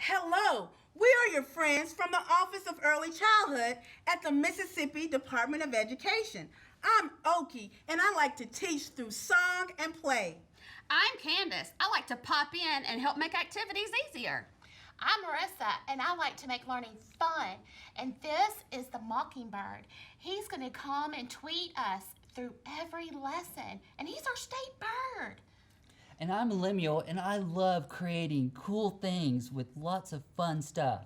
Hello, we are your friends from the Office of Early Childhood at the Mississippi Department of Education. I'm Oki, and I like to teach through song and play. I'm Candace. I like to pop in and help make activities easier. I'm Marissa, and I like to make learning fun. And this is the Mockingbird. He's going to come and tweet us through every lesson, and he's our state bird. And I'm Lemuel, and I love creating cool things with lots of fun stuff.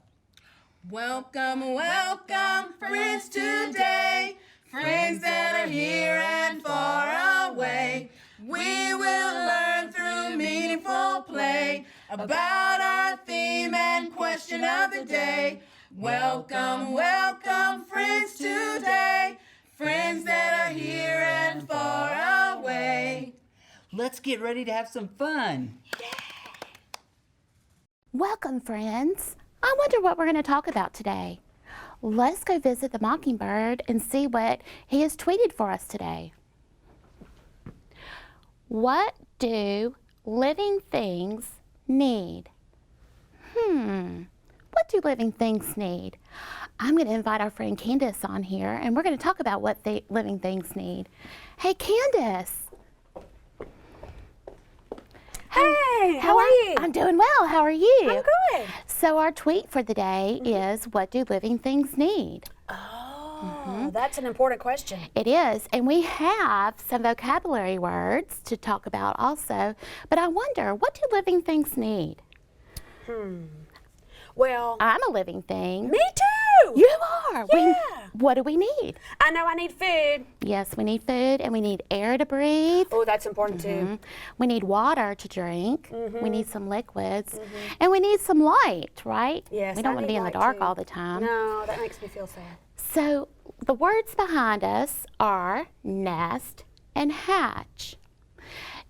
Welcome, welcome, friends today, friends that are here and far away. We will learn through meaningful play about our theme and question of the day. Welcome, welcome, friends today, friends that are here and far away. Let's get ready to have some fun. Welcome, friends. I wonder what we're going to talk about today. Let's go visit the Mockingbird and see what he has tweeted for us today. What do living things need? What do living things need? I'm going to invite our friend Candace on here, and we're going to talk about what living things need. Hey, Candace. Hey, how are you? I'm doing well. How are you? I'm good. So our tweet for the day is, what do living things need? Oh, that's an important question. It is, and we have some vocabulary words to talk about also, but I wonder, what do living things need? Well, I'm a living thing. me too. You are. Yeah. What do we need? I know I need food. Yes, we need food, and we need air to breathe. Oh, that's important too. We need water to drink. We need some liquids, and we need some light, right? Yes, we don't I want to be need in the light, dark too. all the time. No, that makes me feel sad. So the words behind us are nest and hatch.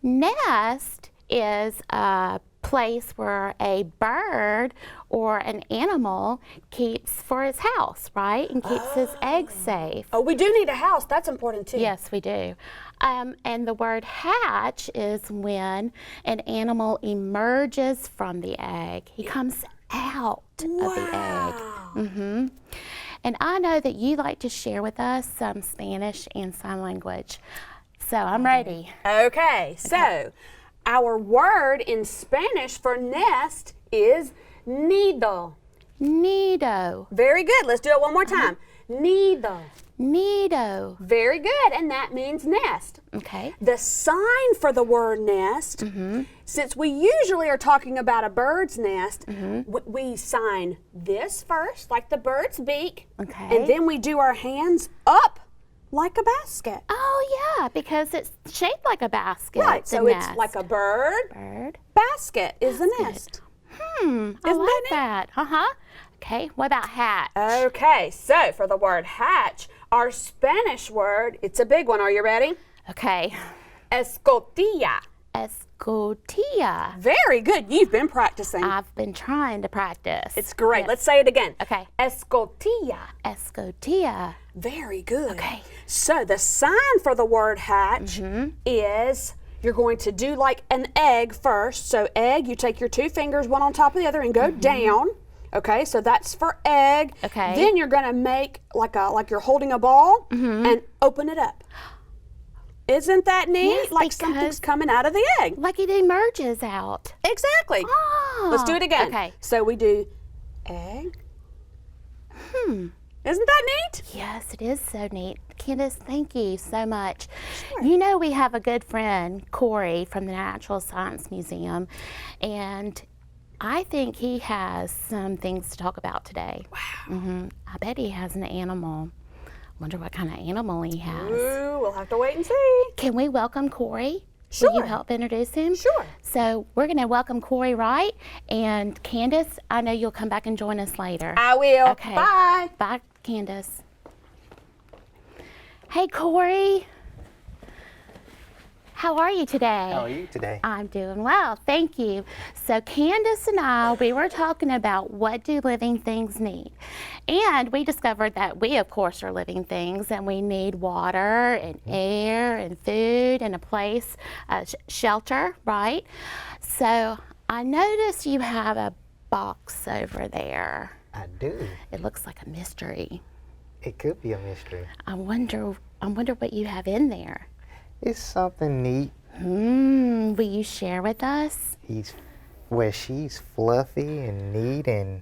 Nest is a place where a bird or an animal keeps for his house, right? And keeps his eggs safe. Oh, we do need a house. That's important too. Yes, we do. And the word hatch is when an animal emerges from the egg. He comes out of the egg. And I know that you like to share with us some Spanish and sign language. So I'm ready. Okay, so our word in Spanish for nest is nido. Nido. Very good. Let's do it one more time. Nido. Nido. Very good, and that means nest. Okay. The sign for the word nest, since we usually are talking about a bird's nest, we sign this first, like the bird's beak, Okay. and then we do our hands up like a basket. Oh yeah, because it's shaped like a basket. Right, the so nest. it's like a bird, bird. basket is the nest. I Isn't like that neat? that. Okay, what about hatch? Okay, so for the word hatch, our Spanish word, it's a big one. Are you ready? Okay. Escotilla. Escotilla. Very good. You've been practicing. I've been trying to practice. It's great. Yes. Let's say it again. Okay. Escotilla. Escotilla. Very good. Okay. So the sign for the word hatch is you're going to do like an egg first. So egg, you take your two fingers, one on top of the other, and go down. Okay, so that's for egg. Okay. Then you're going to make like you're holding a ball and open it up. Isn't that neat? Yes, like because- something's coming out of the egg. Like it emerges out. Exactly. Oh. Let's do it again. Okay. So we do egg. Isn't that neat? Yes, it is so neat. Candace, thank you so much. You know, we have a good friend, Corey, from the Natural Science Museum, and I think he has some things to talk about today. Wow. I bet he has an animal. Wonder what kind of animal he has. Ooh, we'll have to wait and see. Can we welcome Corey? Sure. Will you help introduce him? Sure. So we're going to welcome Corey Wright, and Candace, I know you'll come back and join us later. I will. Okay. Bye. Bye, Candace. Hey, Corey. How are you today? How are you today? I'm doing well, thank you. So Candace and I, we were talking about what do living things need. And we discovered that we, of course, are living things, and we need water and air and food and a place, shelter, right? So I noticed you have a box over there? I do. It looks like a mystery. It could be a mystery. I wonder what you have in there. It's something neat. Will you share with us? She's fluffy and neat and...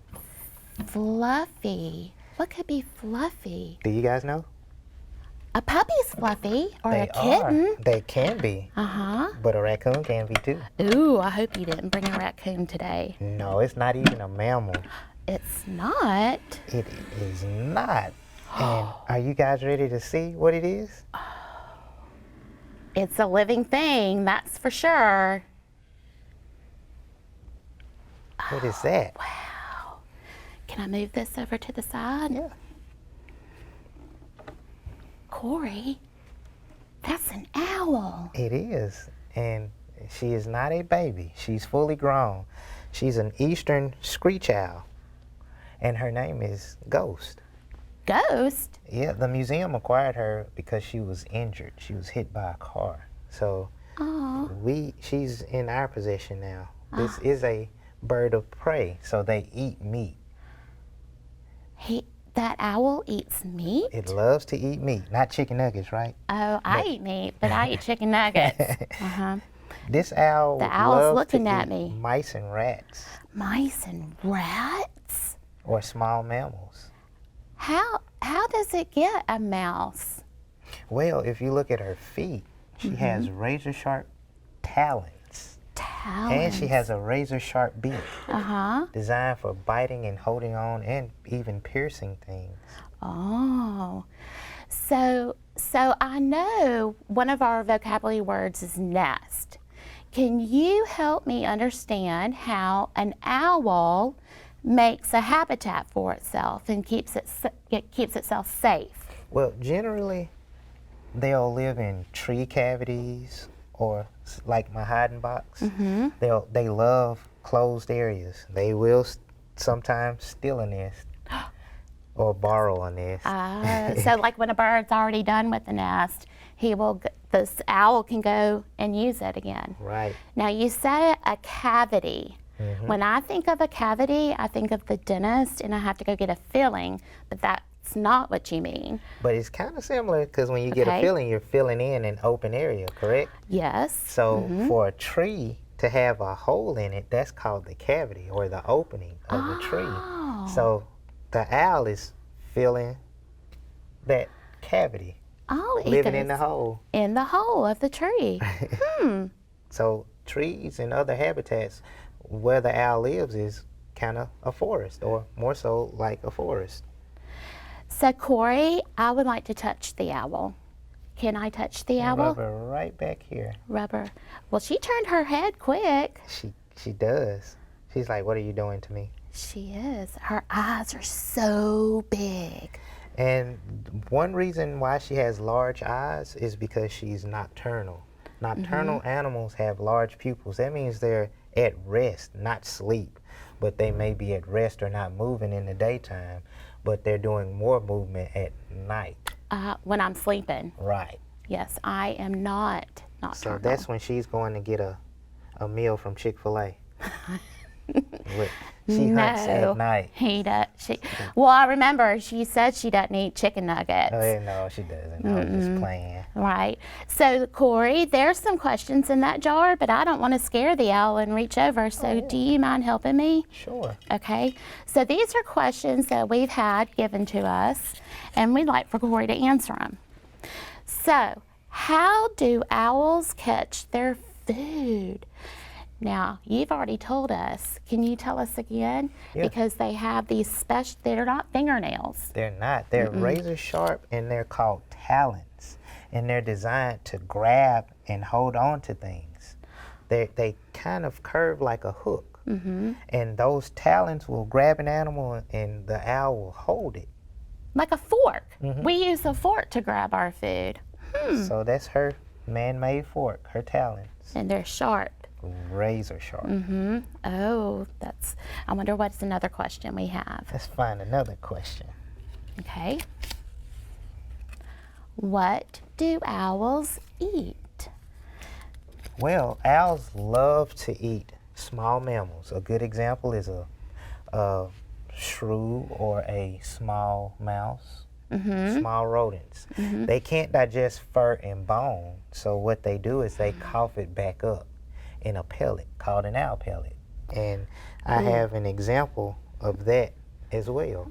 Fluffy. What could be fluffy? Do you guys know? A puppy's fluffy, or They a kitten. are. They can be. Uh-huh. But a raccoon can be too. Ooh, I hope you didn't bring a raccoon today. No, it's not even a mammal. It's not. It is not. And are you guys ready to see what it is? It's a living thing, that's for sure. What is that? Wow. Can I move this over to the side? Yeah. Corey, that's an owl. It is. And she is not a baby. She's fully grown. She's an eastern screech-owl. And her name is Ghost. Ghost? Yeah, the museum acquired her because she was injured. She was hit by a car. So she's in our possession now. This is a bird of prey, so they eat meat. That owl eats meat? It loves to eat meat, not chicken nuggets, right? Oh, I eat meat, but I eat chicken nuggets. Uh-huh. This owl The owl's loves looking to at eat me. mice and rats, Mice and rats? or small mammals. How does it get a mouse? Well, if you look at her feet, she has razor sharp talons. And she has a razor sharp beak, designed for biting and holding on and even piercing things. Oh, so I know one of our vocabulary words is nest. Can you help me understand how an owl makes a habitat for itself and keeps itself safe? Well, generally, they'll live in tree cavities or like my hiding box. They love closed areas. They will sometimes steal a nest or borrow a nest. So like when a bird's already done with the nest, this owl can go and use it again. Right. Now you said a cavity. When I think of a cavity, I think of the dentist and I have to go get a filling, but that's not what you mean. But it's kind of similar because when you get a filling, you're filling in an open area, correct? Yes. So for a tree to have a hole in it, that's called the cavity or the opening of the tree. So the owl is filling that cavity, living in the hole. In the hole of the tree. So trees and other habitats, where the owl lives is kind of a forest, or more so like a forest. So Corey, I would like to touch the owl. Can I touch the owl? Rubber right back here. Rubber. Well, she turned her head quick. She does. She's like, what are you doing to me? She is. Her eyes are so big. And one reason why she has large eyes is because she's nocturnal. Nocturnal animals have large pupils. That means they're at rest, not sleep. But they may be at rest or not moving in the daytime, but they're doing more movement at night. When I'm sleeping. Right. Yes, I am not nocturnal. So that's when she's going to get a meal from Chick-fil-A. She hunts at night. Well, I remember she said she doesn't eat chicken nuggets. Oh, yeah, no, she doesn't. I was just playing. Right. So, Corey, there's some questions in that jar, but I don't want to scare the owl and reach over. So, do you mind helping me? Sure. Okay. So, these are questions that we've had given to us, and we'd like for Corey to answer them. So, how do owls catch their food? Now, you've already told us. Can you tell us again? Yeah. Because they have these special, they're not fingernails. They're not. They're razor sharp, and they're called talons. And they're designed to grab and hold on to things. They kind of curve like a hook. And those talons will grab an animal, and the owl will hold it. Like a fork. We use a fork to grab our food. So that's her man-made fork, her talons. And they're sharp. Razor sharp. Oh, I wonder what's another question we have. Let's find another question. Okay. What do owls eat? Well, owls love to eat small mammals. A good example is a a shrew or a small mouse, small rodents. They can't digest fur and bone, so what they do is they cough it back up in a pellet called an owl pellet. And I have an example of that as well.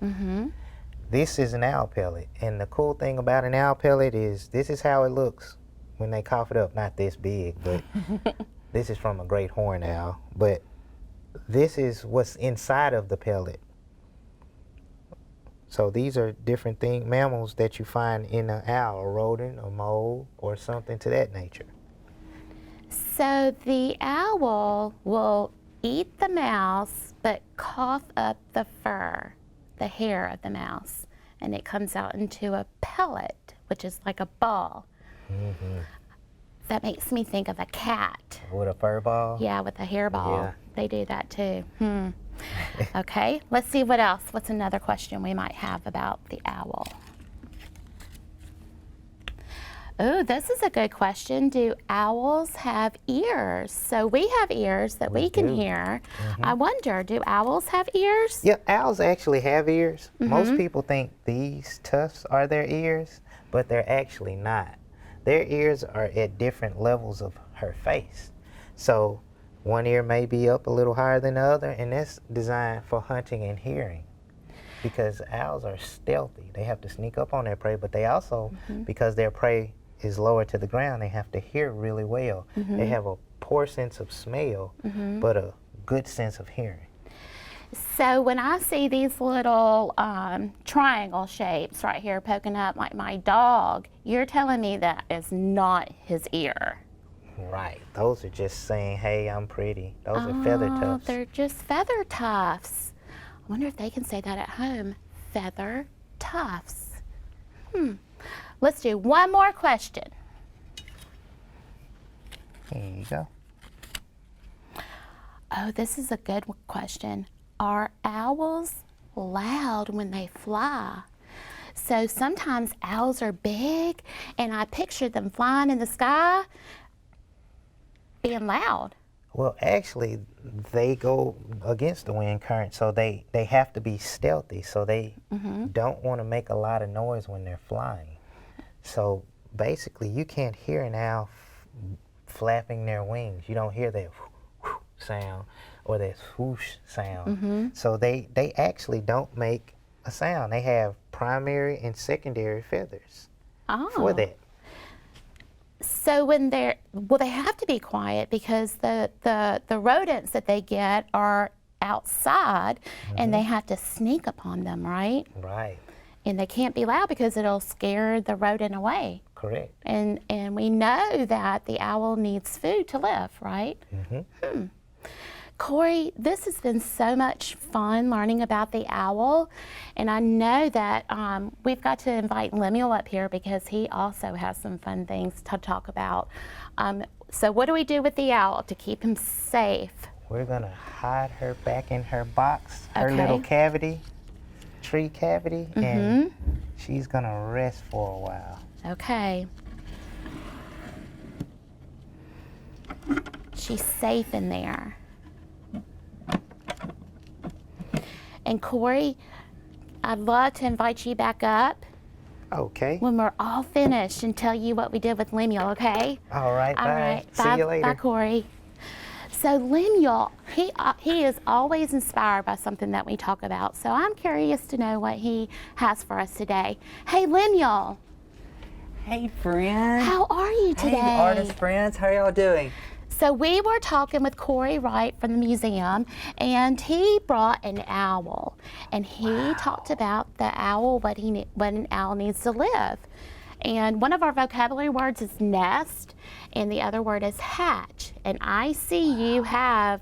This is an owl pellet, and the cool thing about an owl pellet is this is how it looks when they cough it up. Not this big, but this is from a great horned owl, but this is what's inside of the pellet. So these are different mammals that you find in an owl, a rodent, a mole, or something to that nature. So the owl will eat the mouse, but cough up the fur, the hair of the mouse, and it comes out into a pellet, which is like a ball. That makes me think of a cat. With a fur ball? Yeah, with a hairball. Yeah. They do that too. Okay, let's see what else. What's another question we might have about the owl? Oh, this is a good question. Do owls have ears? So we have ears that we can hear. I wonder, do owls have ears? Yeah, owls actually have ears. Most people think these tufts are their ears, but they're actually not. Their ears are at different levels of her face. So one ear may be up a little higher than the other, and that's designed for hunting and hearing. Because owls are stealthy. They have to sneak up on their prey, but they also, because their prey is lower to the ground, they have to hear really well. They have a poor sense of smell, but a good sense of hearing. So when I see these little triangle shapes right here poking up like my dog, you're telling me that is not his ear. Right. Those are just saying, hey, I'm pretty. Those are feather tufts. They're just feather tufts. I wonder if they can say that at home. Feather tufts. Let's do one more question. Here you go. Oh, this is a good question. Are owls loud when they fly? So sometimes owls are big, and I picture them flying in the sky being loud. Well, actually, they go against the wind current, so they have to be stealthy, so they don't want to make a lot of noise when they're flying. So basically, you can't hear an owl flapping their wings. You don't hear that whoosh sound or that whoosh sound. So they actually don't make a sound. They have primary and secondary feathers for that. So when they have to be quiet because the rodents that they get are outside and they have to sneak upon them, right? Right. And they can't be loud because it'll scare the rodent away. Correct. And we know that the owl needs food to live, right? Corey, this has been so much fun learning about the owl, and I know that we've got to invite Lemuel up here because he also has some fun things to talk about. So what do we do with the owl to keep him safe? We're gonna hide her back in her box, her little cavity, tree cavity, and she's gonna rest for a while. Okay. She's safe in there. And Corey, I'd love to invite you back up Okay. when we're all finished and tell you what we did with Lemuel, okay? All right. All Bye. right. See Bye, you later. Bye, Corey. So Lemuel, he is always inspired by something that we talk about. So I'm curious to know what he has for us today. Hey, Lemuel. Hey, friends. How are you today? Hey, artist friends. How are y'all doing? So we were talking with Corey Wright from the museum, and he brought an owl, and he talked about the owl, what an owl needs to live. And one of our vocabulary words is nest, and the other word is hatch. And I see you have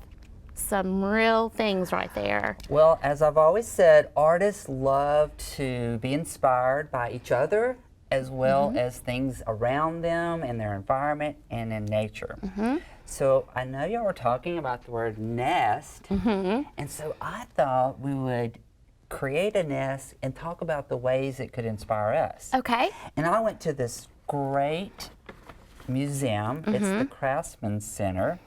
some real things right there. Well, as I've always said, artists love to be inspired by each other as well as things around them and their environment and in nature. So I know y'all were talking about the word nest, and so I thought we would create a nest and talk about the ways it could inspire us. Okay. And I went to this great museum. It's the Craftsman Center.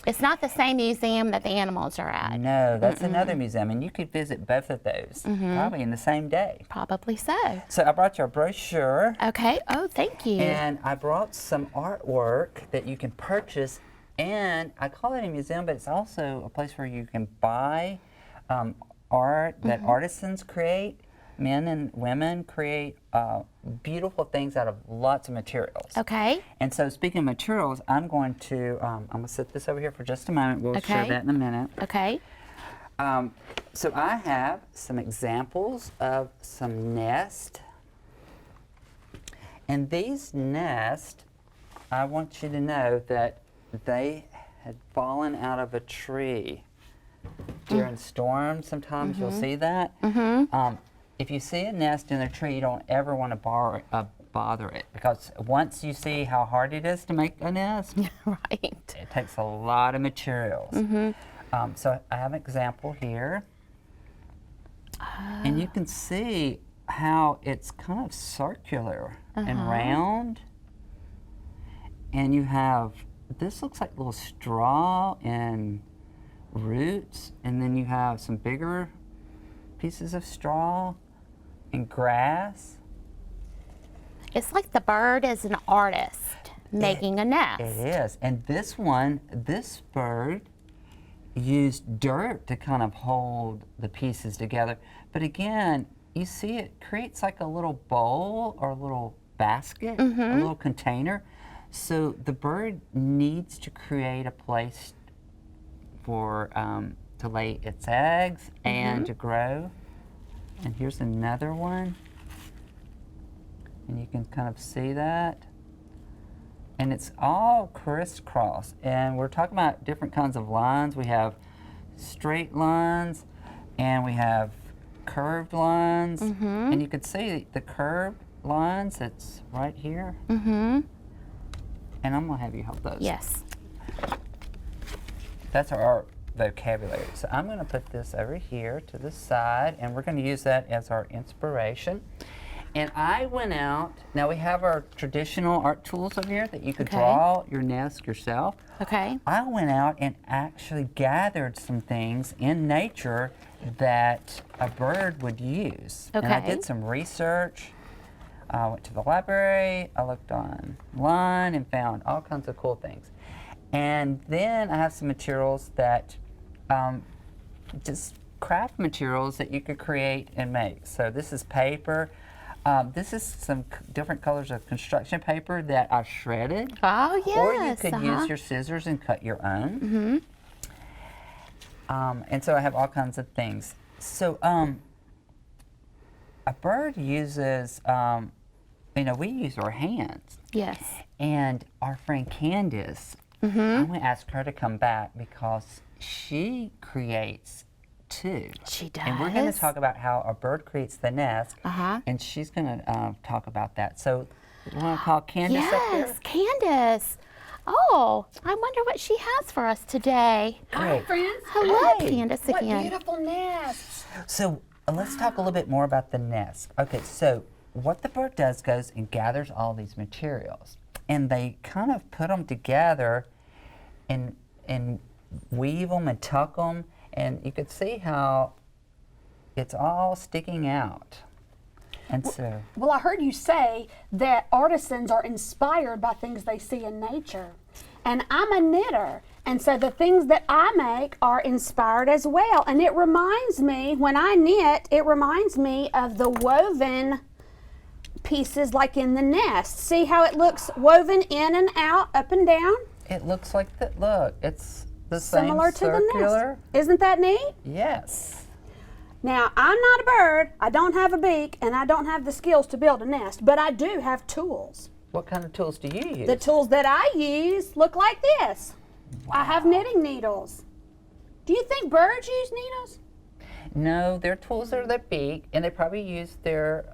It's not the same museum that the animals are at. No, that's another museum, and you could visit both of those probably in the same day. Probably so. So I brought you a brochure, Okay. Oh, thank you. and I brought some artwork that you can purchase, and I call it a museum, but it's also a place where you can buy art that artisans create. Men and women create beautiful things out of lots of materials. Okay. And so speaking of materials, I'm going to set this over here for just a moment. We'll show Okay. that in a minute. Okay. So I have some examples of some nests. And these nests, I want you to know that they had fallen out of a tree. During storms, sometimes you'll see that. If you see a nest in a tree, you don't ever want to bother it, because once you see how hard it is to make a nest, Right. it takes a lot of materials. So I have an example here. And you can see how it's kind of circular and round. And you have, this looks like little straw and roots, and then you have some bigger pieces of straw and grass. It's like the bird is an artist making a nest. It is. And this one, this bird used dirt to kind of hold the pieces together. But again, you see it creates like a little bowl or a little basket, a little container. So the bird needs to create a place for to lay its eggs and to grow. And here's another one. And you can kind of see that. And it's all crisscross. And we're talking about different kinds of lines. We have straight lines and we have curved lines. And you can see the curved lines that's right here. And I'm gonna have you help those. Yes. That's our vocabulary. So I'm going to put this over here to the side, and we're going to use that as our inspiration. And I went out, now we have our traditional art tools over here that you could draw your nest yourself. Okay. I went out and actually gathered some things in nature that a bird would use. And I Okay. did some research. I went to the library, I looked online and found all kinds of cool things. And then I have some materials that, just craft materials that you could create and make. So this is paper. This is some different colors of construction paper that I shredded. Oh, yes. Or you could use your scissors and cut your own. And so I have all kinds of things. So a bird uses, you know, we use our hands. Yes. And our friend Candace, I'm going to ask her to come back because she creates too. She does. And we're going to talk about how a bird creates the nest. Uh-huh. And she's going to talk about that. So you want to call Candace up here? Yes, Candace. Oh, I wonder what she has for us today. Great. Friends, Hello, Hey, Candace what again. beautiful nests. So let's talk a little bit more about the nest. Okay, so what the bird does goes and gathers all these materials. And they kind of put them together and weave them and tuck them. And you could see how it's all sticking out. And so, Well, I heard you say that artisans are inspired by things they see in nature. And I'm a knitter. And so the things that I make are inspired as well. And it reminds me, when I knit, it reminds me of the woven pieces like in the nest. See how it looks woven in and out, up and down? it looks like that. Look, it's the Similar same to the circular. nest. Isn't that neat? Yes. Now, I'm not a bird, I don't have a beak, and I don't have the skills to build a nest, but I do have tools. What kind of tools do you use? The tools that I use look like this. I have knitting needles. Do you think birds use needles? No, their tools are their beak, and they probably use their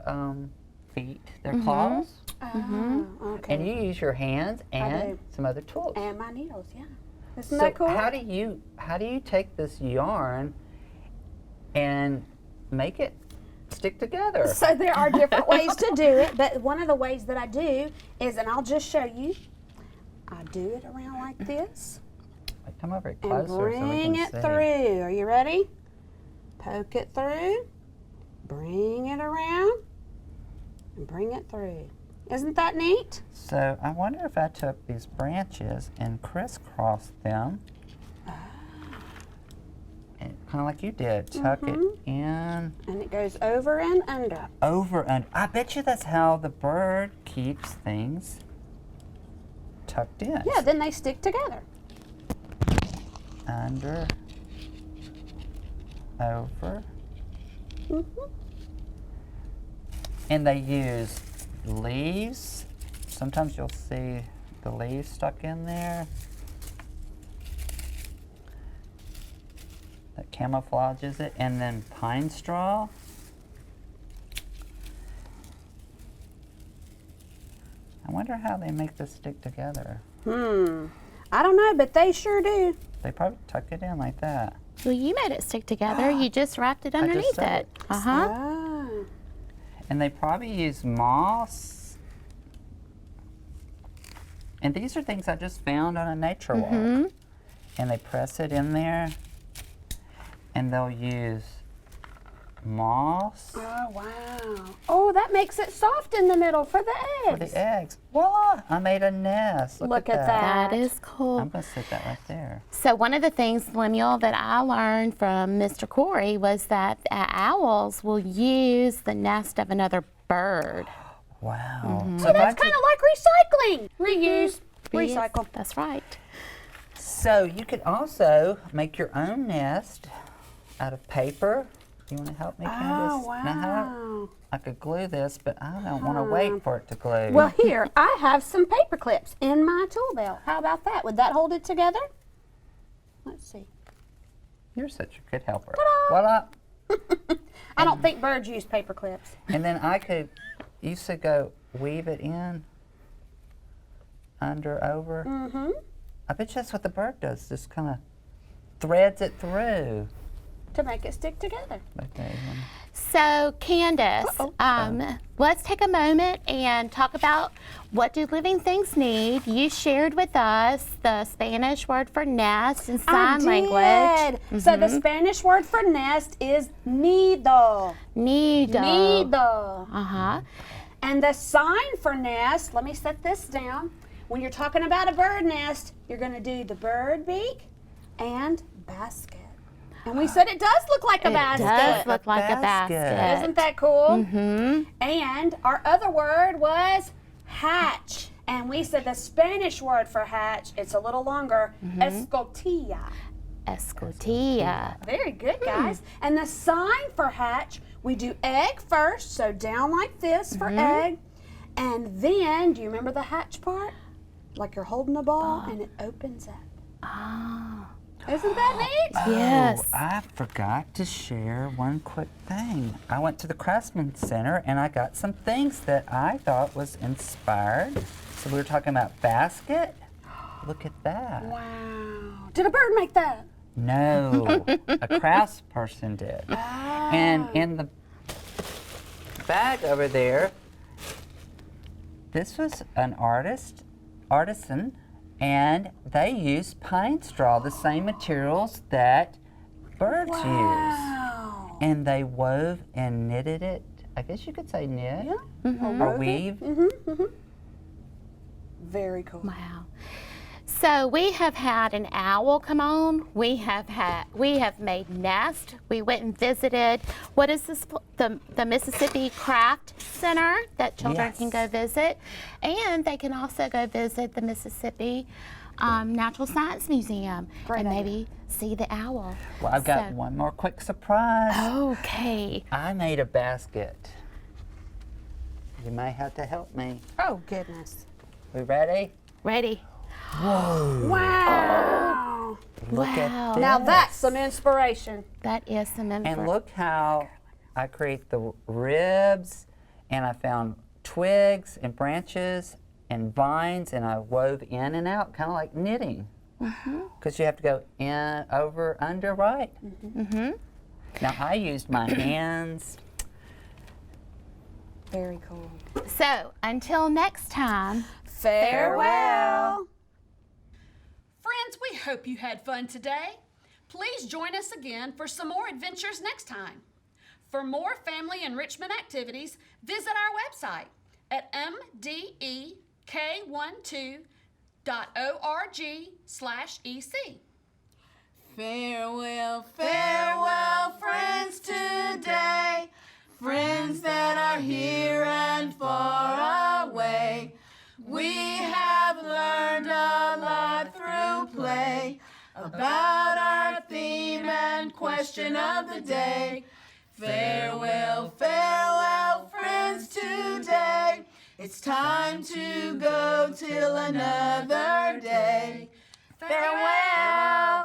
feet, their claws. Oh, okay. And you use your hands and do. some other tools. And my needles, yeah. Isn't So that cool? how do you take this yarn and make it stick together? So there are different ways to do it, but one of the ways that I do is, and I'll just show you, I do it around like this, Wait, come over and closer so we bring can it see. through. Are you ready? Poke it through, bring it around, and bring it through. Isn't that neat? So I wonder if I took these branches and crisscrossed them. Kind of like you did. Tuck it in. And it goes over and under. Over and I bet you that's how the bird keeps things tucked in. Yeah, then they stick together. Under, over. And they use leaves. Sometimes you'll see the leaves stuck in there. That camouflages it. And then pine straw. I wonder how they make this stick together. I don't know, but they sure do. They probably tuck it in like that. Well, you made it stick together. You just wrapped it underneath said it. Uh-huh. Ah. And they probably use moss. And these are things I just found on a nature walk. And they press it in there. And they'll use moss Oh, wow. Oh, that makes it soft in the middle for the for eggs. the eggs. Voila! I made a nest. Look at that. That is cool. I'm going to sit that right there. So one of the things, Lemuel, that I learned from Mr. Corey was that owls will use the nest of another bird. Wow. So that's kind of like recycling. Reuse, recycle. That's right. So you could also make your own nest out of paper. You want to help me, Candace? Oh, Now, wow. I could glue this, but I don't want to wait for it to glue. Well, here, I have some paper clips in my tool belt. How about that? Would that hold it together? Let's see. You're such a good helper. Voila! I don't think birds use paper clips. And then I could, you used to go weave it in, under, over. I bet you that's what the bird does, just kind of threads it through. To make it stick together. Okay. So, Candace, let's take a moment and talk about what do living things need. You shared with us the Spanish word for nest and sign language. So the Spanish word for nest is nido. Nido. Nido. Uh-huh. And the sign for nest, let me set this down. When you're talking about a bird nest, you're going to do the bird beak and basket. And we said it does look like a basket. It does look like a basket. Isn't that cool? And our other word was hatch. And we said the Spanish word for hatch, it's a little longer, escotilla. Escotilla. Very good, guys. And the sign for hatch, we do egg first, so down like this for egg. And then, do you remember the hatch part? Like you're holding a ball and it opens up. Oh. Isn't that neat? Yes. Oh, I forgot to share one quick thing. I went to the Craftsman Center and I got some things that I thought was inspired. So we were talking about basket. Look at that. Wow. Did a bird make that? No, a crafts person did. And in the bag over there, this was an artisan, and they use pine straw, the same materials that birds use. And they wove and knitted it. I guess you could say knit or weave. Very cool. Wow. So we have had an owl come on. We have made nest. We went and visited. What is this? The Mississippi Craft Center that children can go visit, and they can also go visit the Mississippi Natural Science Museum and maybe see the owl. Well, I've got one more quick surprise. Okay. I made a basket. You may have to help me. Oh, goodness. We ready? Ready? Whoa! Wow. Look at this. Now that's some inspiration. That is some info. And look how I create the ribs, and I found twigs and branches and vines, and I wove in and out, kind of like knitting. Because you have to go in, over, under, right? Now I used my hands. Very cool. So until next time. Farewell. Friends, we hope you had fun today. Please join us again for some more adventures next time. For more family enrichment activities, visit our website at mdek4.2.org/EC. Farewell, farewell, friends today, friends that are here and far away. We have learned a lot through play about our theme and question of the day. Farewell, farewell, friends today. It's time to go till another day. Farewell.